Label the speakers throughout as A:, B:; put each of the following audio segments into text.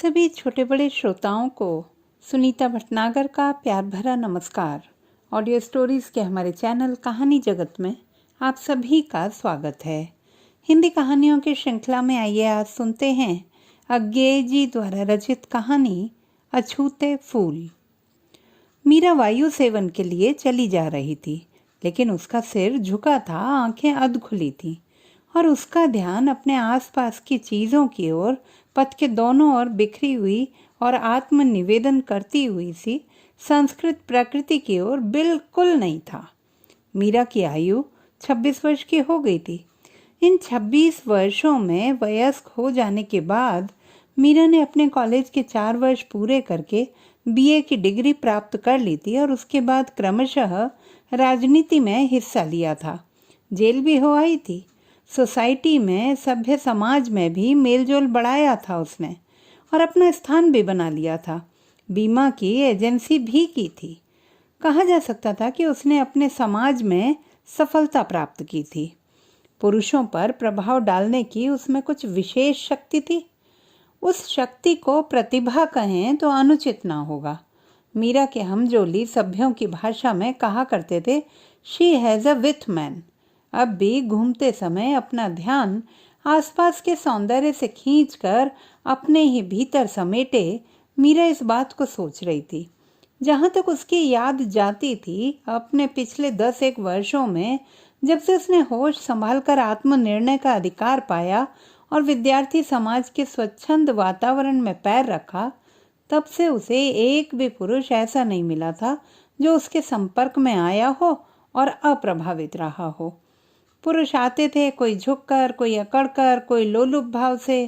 A: सभी छोटे बड़े श्रोताओं को सुनीता भटनागर का प्यार भरा नमस्कार। ऑडियो स्टोरीज के हमारे चैनल कहानी जगत में आप सभी का स्वागत है। हिंदी कहानियों की श्रृंखला में आइए आज सुनते हैं अज्ञेय जी द्वारा रचित कहानी अछूते फूल। मीरा वायु सेवन के लिए चली जा रही थी, लेकिन उसका सिर झुका था, आंखें अध खुली थीं और उसका ध्यान अपने आसपास की चीज़ों की ओर, पथ के दोनों ओर बिखरी हुई और आत्मनिवेदन करती हुई सी संस्कृत प्रकृति की ओर बिल्कुल नहीं था। मीरा की आयु 26 वर्ष की हो गई थी। इन 26 वर्षों में वयस्क हो जाने के बाद मीरा ने अपने कॉलेज के 4 वर्ष पूरे करके बीए की डिग्री प्राप्त कर ली थी और उसके बाद क्रमशः राजनीति में हिस्सा लिया था। जेल भी हो आई थी। सोसाइटी में, सभ्य समाज में भी मेलजोल बढ़ाया था उसने और अपना स्थान भी बना लिया था। बीमा की एजेंसी भी की थी। कहा जा सकता था कि उसने अपने समाज में सफलता प्राप्त की थी। पुरुषों पर प्रभाव डालने की उसमें कुछ विशेष शक्ति थी। उस शक्ति को प्रतिभा कहें तो अनुचित ना होगा। मीरा के हमजोली सभ्यों की भाषा में कहा करते थे, she has a with man. अब भी घूमते समय अपना ध्यान आसपास के सौंदर्य से खींचकर अपने ही भीतर समेटे मीरा इस बात को सोच रही थी। जहाँ तक उसकी याद जाती थी, अपने पिछले 10-1 वर्षों में जब से उसने होश संभालकर आत्मनिर्णय का अधिकार पाया और विद्यार्थी समाज के स्वच्छंद वातावरण में पैर रखा, तब से उसे एक भी पुरुष ऐसा नहीं मिला था जो उसके संपर्क में आया हो और अप्रभावित रहा हो। पुरुष आते थे, कोई झुककर, कोई अकड़कर, कोई लोलुप भाव से,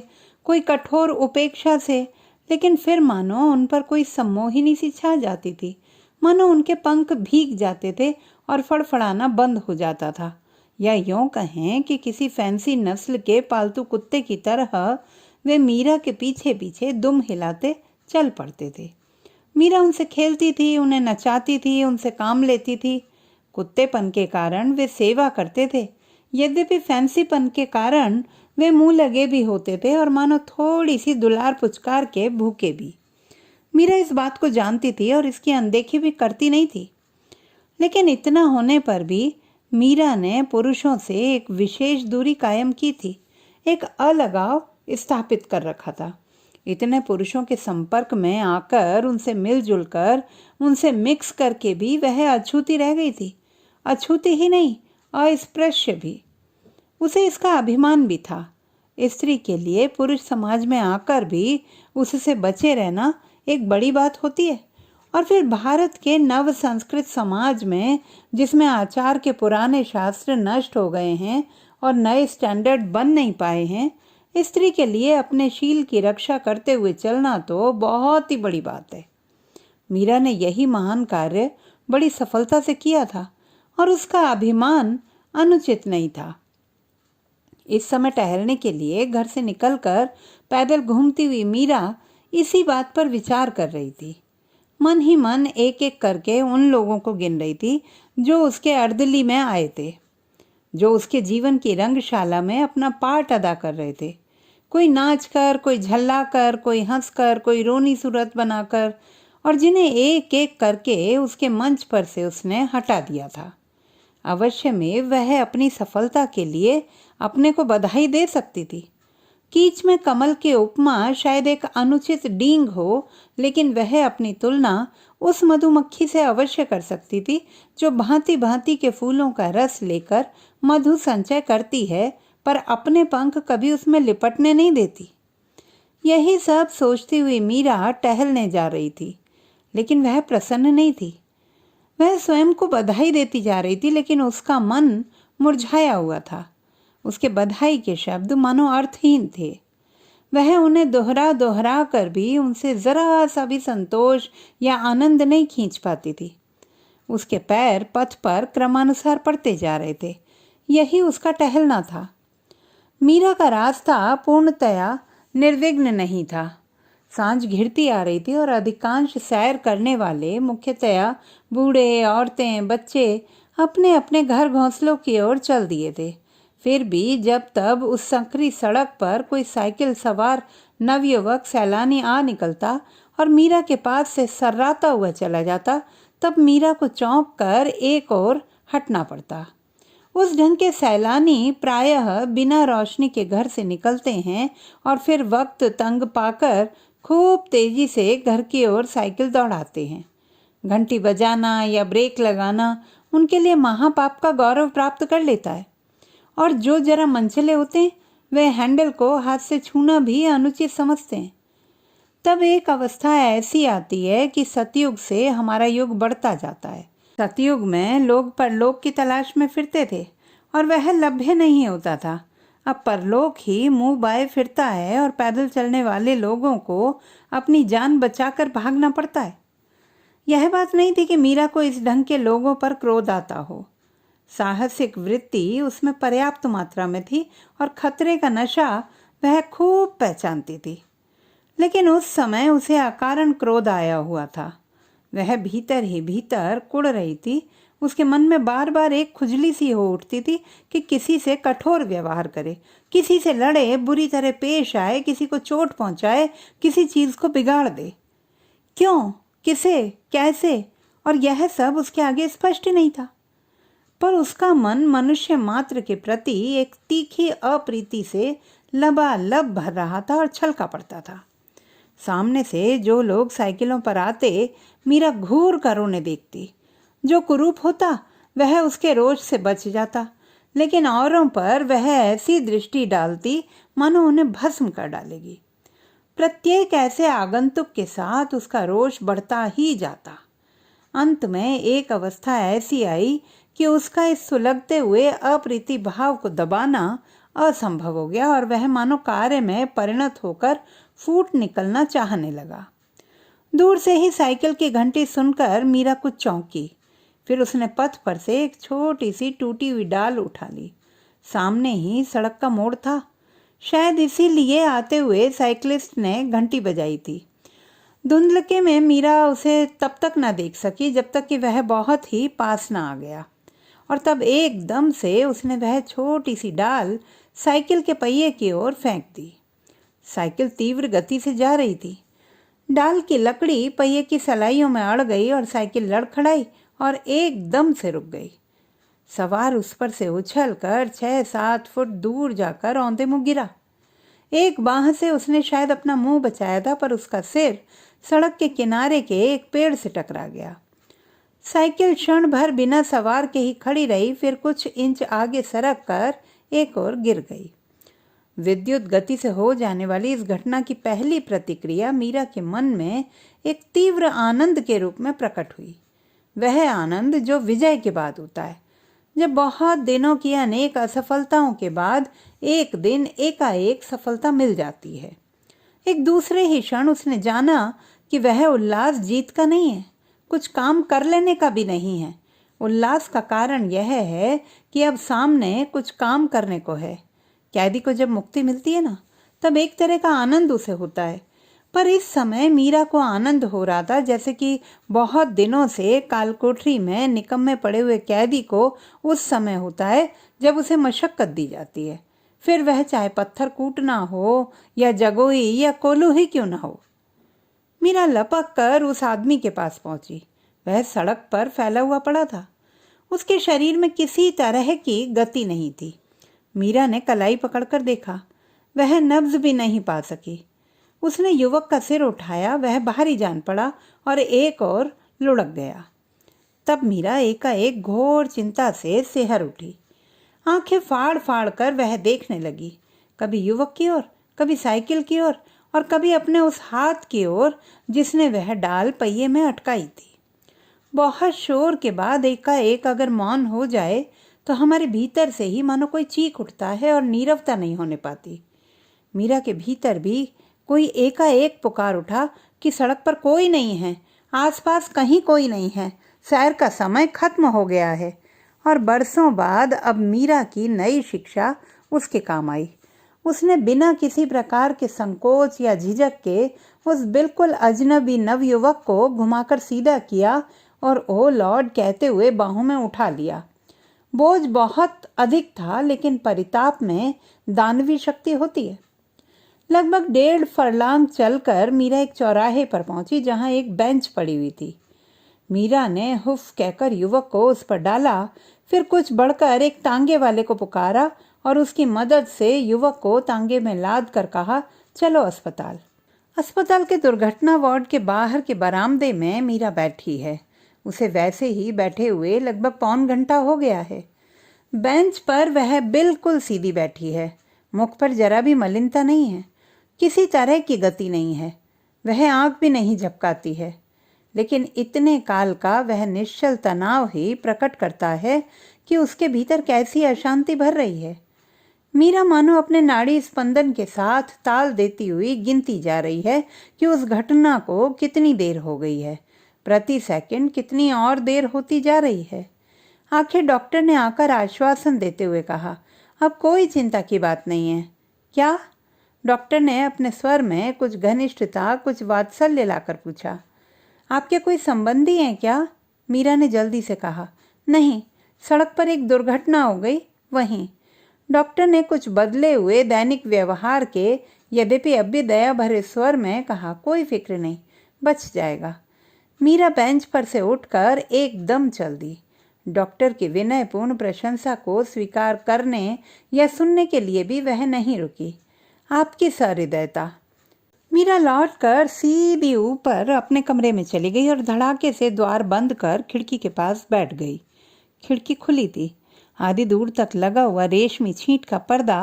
A: कोई कठोर उपेक्षा से, लेकिन फिर मानो उन पर कोई सम्मोहिनी सी छा जाती थी। मानो उनके पंख भीग जाते थे और फड़फड़ाना बंद हो जाता था। या यूं कहें कि किसी फैंसी नस्ल के पालतू कुत्ते की तरह वे मीरा के पीछे पीछे दुम हिलाते चल पड़ते थे। मीरा उनसे खेलती थी, उन्हें नचाती थी, उनसे काम लेती थी। कुत्तेपन के कारण वे सेवा करते थे, यद्यपि फैंसीपन के कारण वे मुंह लगे भी होते थे और मानो थोड़ी सी दुलार पुचकार के भूखे भी। मीरा इस बात को जानती थी और इसकी अनदेखी भी करती नहीं थी। लेकिन इतना होने पर भी मीरा ने पुरुषों से एक विशेष दूरी कायम की थी, एक अलगाव स्थापित कर रखा था। इतने पुरुषों के संपर्क में आकर, उनसे मिलजुल कर, उनसे मिक्स करके भी वह अछूती रह गई थी। अछूती ही नहीं, अस्पृश्य भी। उसे इसका अभिमान भी था। स्त्री के लिए पुरुष समाज में आकर भी उससे बचे रहना एक बड़ी बात होती है। और फिर भारत के नव संस्कृत समाज में, जिसमें आचार के पुराने शास्त्र नष्ट हो गए हैं और नए स्टैंडर्ड बन नहीं पाए हैं, स्त्री के लिए अपने शील की रक्षा करते हुए चलना तो बहुत ही बड़ी बात है। मीरा ने यही महान कार्य बड़ी सफलता से किया था और उसका अभिमान अनुचित नहीं था। इस समय टहलने के लिए घर से निकलकर पैदल घूमती हुई मीरा इसी बात पर विचार कर रही थी। मन ही मन एक एक करके उन लोगों को गिन रही थी जो उसके अर्दली में आए थे, जो उसके जीवन की रंगशाला में अपना पार्ट अदा कर रहे थे। कोई नाच कर, कोई झल्ला कर, कोई हंस कर, कोई रोनी सूरत बनाकर, और जिन्हें एक एक करके उसके मंच पर से उसने हटा दिया था। अवश्य में वह अपनी सफलता के लिए अपने को बधाई दे सकती थी। कीच में कमल की उपमा शायद एक अनुचित डींग हो, लेकिन वह अपनी तुलना उस मधुमक्खी से अवश्य कर सकती थी जो भांति भांति के फूलों का रस लेकर मधु संचय करती है, पर अपने पंख कभी उसमें लिपटने नहीं देती। यही सब सोचती हुई मीरा टहलने जा रही थी, लेकिन वह प्रसन्न नहीं थी। वह स्वयं को बधाई देती जा रही थी, लेकिन उसका मन मुरझाया हुआ था। उसके बधाई के शब्द मानो अर्थहीन थे। वह उन्हें दोहरा दोहरा कर भी उनसे जरा सा भी संतोष या आनंद नहीं खींच पाती थी। उसके पैर पथ पर क्रमानुसार पड़ते जा रहे थे। यही उसका टहलना था। मीरा का रास्ता पूर्णतया निर्विघ्न नहीं था। सांझ घिरती आ रही थी और अधिकांश सैर करने वाले, मुख्यतया बूढ़े, औरतें, बच्चे, अपने अपने घर घोंसलों की ओर चल दिए थे। फिर भी जब तब उस संकरी सड़क पर कोई साइकिल सवार नवयुवक सैलानी आ निकलता और मीरा के पास से सर्राता हुआ चला जाता, तब मीरा को चौंक कर एक ओर हटना पड़ता। उस ढंग के सैलानी प्रायः बिना रोशनी के घर से निकलते हैं और फिर वक्त तंग पाकर खूब तेजी से घर की ओर साइकिल दौड़ाते हैं। घंटी बजाना या ब्रेक लगाना उनके लिए महापाप का गौरव प्राप्त कर लेता है, और जो जरा मनचले होते हैं वे हैंडल को हाथ से छूना भी अनुचित समझते हैं। तब एक अवस्था ऐसी आती है कि सतयुग से हमारा युग बढ़ता जाता है। सतयुग में लोग परलोक की तलाश में फिरते थे और वह लभ्य नहीं होता था। अब परलोक ही मुंह बाए फिरता है और पैदल चलने वाले लोगों को अपनी जान बचाकर भागना पड़ता है। यह बात नहीं थी कि मीरा को इस ढंग के लोगों पर क्रोध आता हो। साहसिक वृत्ति उसमें पर्याप्त मात्रा में थी और खतरे का नशा वह खूब पहचानती थी। लेकिन उस समय उसे अकारण क्रोध आया हुआ था। वह भीतर ही भीतर कुढ़ रही थी। उसके मन में बार बार एक खुजली सी हो उठती थी कि किसी से कठोर व्यवहार करे, किसी से लड़े, बुरी तरह पेश आए, किसी को चोट पहुंचाए, किसी चीज को बिगाड़ दे। क्यों, किसे, कैसे, और यह सब उसके आगे स्पष्ट नहीं था। पर उसका मन मनुष्य मात्र के प्रति एक तीखी अप्रीति से लबालब भर रहा था और छलका पड़ता था। सामने से जो लोग साइकिलों पर आते मीरा घूर कर उन्हें देखती। जो कुरूप होता वह उसके रोष से बच जाता, लेकिन औरों पर वह ऐसी दृष्टि डालती मानो उन्हें भस्म कर डालेगी। प्रत्येक ऐसे आगंतुक के साथ उसका रोष बढ़ता ही जाता। अंत में एक अवस्था ऐसी आई कि उसका इस सुलगते हुए अप्रीति भाव को दबाना असंभव हो गया और वह मानो कार्य में परिणत होकर फूट निकलना चाहने लगा। दूर से ही साइकिल की घंटी सुनकर मीरा कुछ चौंकी। फिर उसने पथ पर से एक छोटी सी टूटी हुई डाल उठा ली। सामने ही सड़क का मोड़ था। शायद इसीलिए आते हुए साइकिलिस्ट ने घंटी बजाई थी। धुंधलके में मीरा उसे तब तक न देख सकी जब तक कि वह बहुत ही पास न आ गया, और तब एकदम से उसने वह छोटी सी डाल साइकिल के पहिए की ओर फेंक दी। साइकिल तीव्र गति से जा रही थी। डाल की लकड़ी पहिए की सलाइयों में अड़ गई और साइकिल लड़खड़ाई और एकदम से रुक गई। सवार उस पर से उछलकर 6-7 फुट दूर जाकर औंधे मुंह गिरा। एक बाह से उसने शायद अपना मुंह बचाया था, पर उसका सिर सड़क के किनारे के एक पेड़ से टकरा गया। साइकिल क्षण भर बिना सवार के ही खड़ी रही, फिर कुछ इंच आगे सरक कर एक और गिर गई। विद्युत गति से हो जाने वाली इस घटना की पहली प्रतिक्रिया मीरा के मन में एक तीव्र आनंद के रूप में प्रकट हुई। वह आनंद जो विजय के बाद होता है, जब बहुत दिनों की अनेक असफलताओं के बाद एक दिन एकाएक सफलता मिल जाती है। एक दूसरे ही क्षण उसने जाना कि वह उल्लास जीत का नहीं है, कुछ काम कर लेने का भी नहीं है। उल्लास का कारण यह है कि अब सामने कुछ काम करने को है। कैदी को जब मुक्ति मिलती है ना, तब एक तरह का आनंद उसे होता है, पर इस समय मीरा को आनंद हो रहा था जैसे कि बहुत दिनों से कालकोठरी में निकम्मे पड़े हुए कैदी को उस समय होता है जब उसे मशक्कत दी जाती है, फिर वह चाहे पत्थर कूटना हो या जगोई या कोल्हू ही क्यों ना हो। मीरा लपक कर उस आदमी के पास पहुंची। वह सड़क पर फैला हुआ पड़ा था। उसके शरीर में किसी तरह की गति नहीं थी। मीरा ने कलाई पकड़कर देखा, वह नब्ज भी नहीं पा सकी। उसने युवक का सिर उठाया, वह भारी जान पड़ा और एक और लुढ़क गया। तब मीरा एकाएक घोर चिंता से सिहर उठी। आंखें फाड़ फाड़ कर वह देखने लगी, कभी युवक की ओर, कभी साइकिल की ओर और कभी अपने उस हाथ की ओर जिसने वह डाल पहिए में अटकाई थी। बहुत शोर के बाद एकाएक अगर मौन हो जाए तो हमारे भीतर से ही मानो कोई चीख उठता है और नीरवता नहीं होने पाती। मीरा के भीतर भी कोई एकाएक पुकार उठा कि सड़क पर कोई नहीं है, आसपास कहीं कोई नहीं है, सैर का समय खत्म हो गया है। और बरसों बाद अब मीरा की नई शिक्षा उसके काम आई। उसने बिना किसी प्रकार के संकोच या झिझक के उस बिल्कुल अजनबी नवयुवक को घुमाकर सीधा किया और ओ लॉर्ड कहते हुए बाहों में उठा लिया। बोझ बहुत अधिक था, लेकिन परिताप में दानवी शक्ति होती है। लगभग 1.5 फरलांग चलकर मीरा एक चौराहे पर पहुंची जहां एक बेंच पड़ी हुई थी। मीरा ने हुफ कहकर युवक को उस पर डाला, फिर कुछ बढ़कर एक तांगे वाले को पुकारा और उसकी मदद से युवक को तांगे में लाद कर कहा, चलो अस्पताल। अस्पताल के दुर्घटना वार्ड के बाहर के बरामदे में मीरा बैठी है। उसे वैसे ही बैठे हुए लगभग पौन घंटा हो गया है। बेंच पर वह बिल्कुल सीधी बैठी है। मुख पर जरा भी मलिनता नहीं है, किसी तरह की गति नहीं है। वह आंख भी नहीं झपकाती है, लेकिन इतने काल का वह निश्चल तनाव ही प्रकट करता है कि उसके भीतर कैसी अशांति भर रही है। मीरा मानो अपने नाड़ी स्पंदन के साथ ताल देती हुई गिनती जा रही है कि उस घटना को कितनी देर हो गई है, प्रति सेकंड कितनी और देर होती जा रही है। आखिर डॉक्टर ने आकर आश्वासन देते हुए कहा, अब कोई चिंता की बात नहीं है। क्या? डॉक्टर ने अपने स्वर में कुछ घनिष्ठता, कुछ वात्सल्य लाकर पूछा। आपके कोई संबंधी हैं क्या? मीरा ने जल्दी से कहा। नहीं, सड़क पर एक दुर्घटना हो गई, वहीं। डॉक्टर ने कुछ बदले हुए दैनिक व्यवहार के, यद्यपि अब भी दया भरे स्वर में कहा, कोई फिक्र नहीं, बच जाएगा। मीरा बेंच पर से उठकर एकदम चल दी। डॉक्टर की विनयपूर्ण प्रशंसा को स्वीकार करने या सुनने के लिए भी वह नहीं रुकी। आपकी सहृदयता। मीरा लौटकर सीधी ऊपर अपने कमरे में चली गई और धड़ाके से द्वार बंद कर खिड़की के पास बैठ गई। खिड़की खुली थी। आधी दूर तक लगा हुआ रेशमी छींट का पर्दा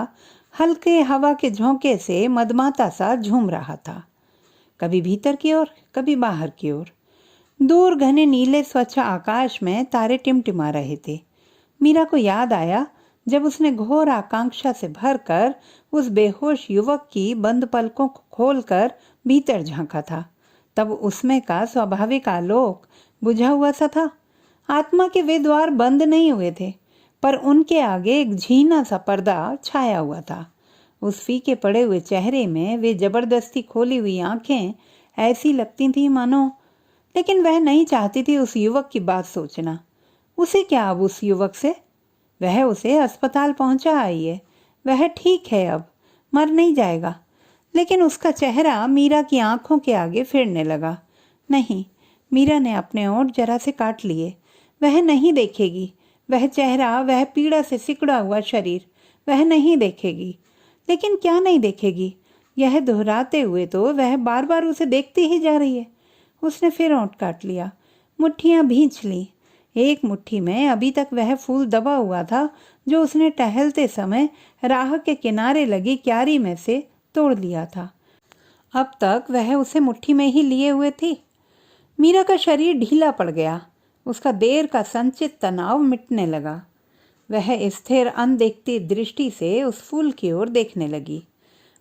A: हल्के हवा के झोंके से मदमाता सा झूम रहा था, कभी भीतर की ओर, कभी बाहर की ओर। दूर घने नीले स्वच्छ आकाश में तारे टिमटिमा रहे थे। मीरा को याद आया जब उसने घोर आकांक्षा से भरकर उस बेहोश युवक की बंद पलकों को खोलकर भीतर झांका था। तब उसमें का स्वाभाविक आलोक बुझा हुआ सा था। आत्मा के वे द्वार बंद नहीं हुए थे, पर उनके आगे एक झीना सा पर्दा छाया हुआ था। उस फीके पड़े हुए चेहरे में वे जबरदस्ती खोली हुई आंखें ऐसी लगती थी मानो, लेकिन वह नहीं चाहती थी उस युवक की बात सोचना। उसे क्या अब उस युवक से? वह उसे अस्पताल पहुंचा आई है, वह ठीक है, अब मर नहीं जाएगा। लेकिन उसका चेहरा मीरा की आंखों के आगे फिरने लगा। नहीं, मीरा ने अपने ओंठ जरा से काट लिए। वह नहीं देखेगी, वह चेहरा, वह पीड़ा से सिकुड़ा हुआ शरीर, वह नहीं देखेगी। लेकिन क्या नहीं देखेगी? यह दोहराते हुए तो वह बार बार उसे देखती ही जा रही है। उसने फिर ओंठ काट लिया, मुट्ठियां भींच ली। एक मुट्ठी में अभी तक वह फूल दबा हुआ था जो उसने टहलते समय राह के किनारे लगी क्यारी में से तोड़ लिया था। अब तक वह उसे मुट्ठी में ही लिए हुए थी। मीरा का शरीर ढीला पड़ गया। उसका देर का संचित तनाव मिटने लगा। वह स्थिर अनदेखती दृष्टि से उस फूल की ओर देखने लगी।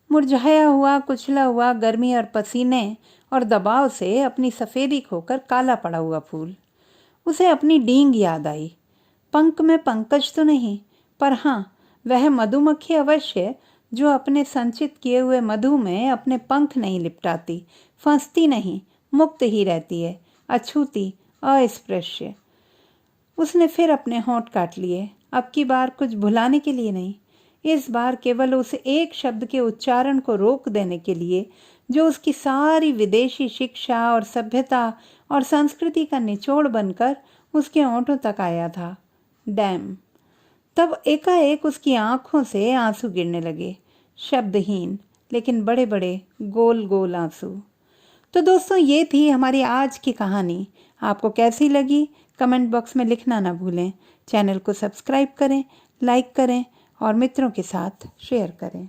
A: मुरझाया हुआ, कुचला हुआ, गर्मी और पसीने और दबाव से अपनी सफ़ेदी खोकर काला पड़ा हुआ फूल। उसे अपनी डींग याद आई। पंख में पंकज तो नहीं, पर हाँ, वह मधुमक्खी अवश्य जो अपने संचित किए हुए मधु में अपने पंख नहीं लिपटाती, फंसती नहीं, मुक्त ही रहती है, अछूती, अस्पृश्य। उसने फिर अपने होंठ काट लिए। अब की बार कुछ भुलाने के लिए नहीं, इस बार केवल उस एक शब्द के उच्चारण को रोक देने के लिए जो उसकी सारी विदेशी शिक्षा और सभ्यता और संस्कृति का निचोड़ बनकर उसके होंठों तक आया था। डैम। तब एकाएक उसकी आंखों से आंसू गिरने लगे, शब्दहीन लेकिन बड़े बड़े गोल गोल आंसू। तो दोस्तों, ये थी हमारी आज की कहानी। आपको कैसी लगी कमेंट बॉक्स में लिखना ना भूलें। चैनल को सब्सक्राइब करें, लाइक करें और मित्रों के साथ शेयर करें।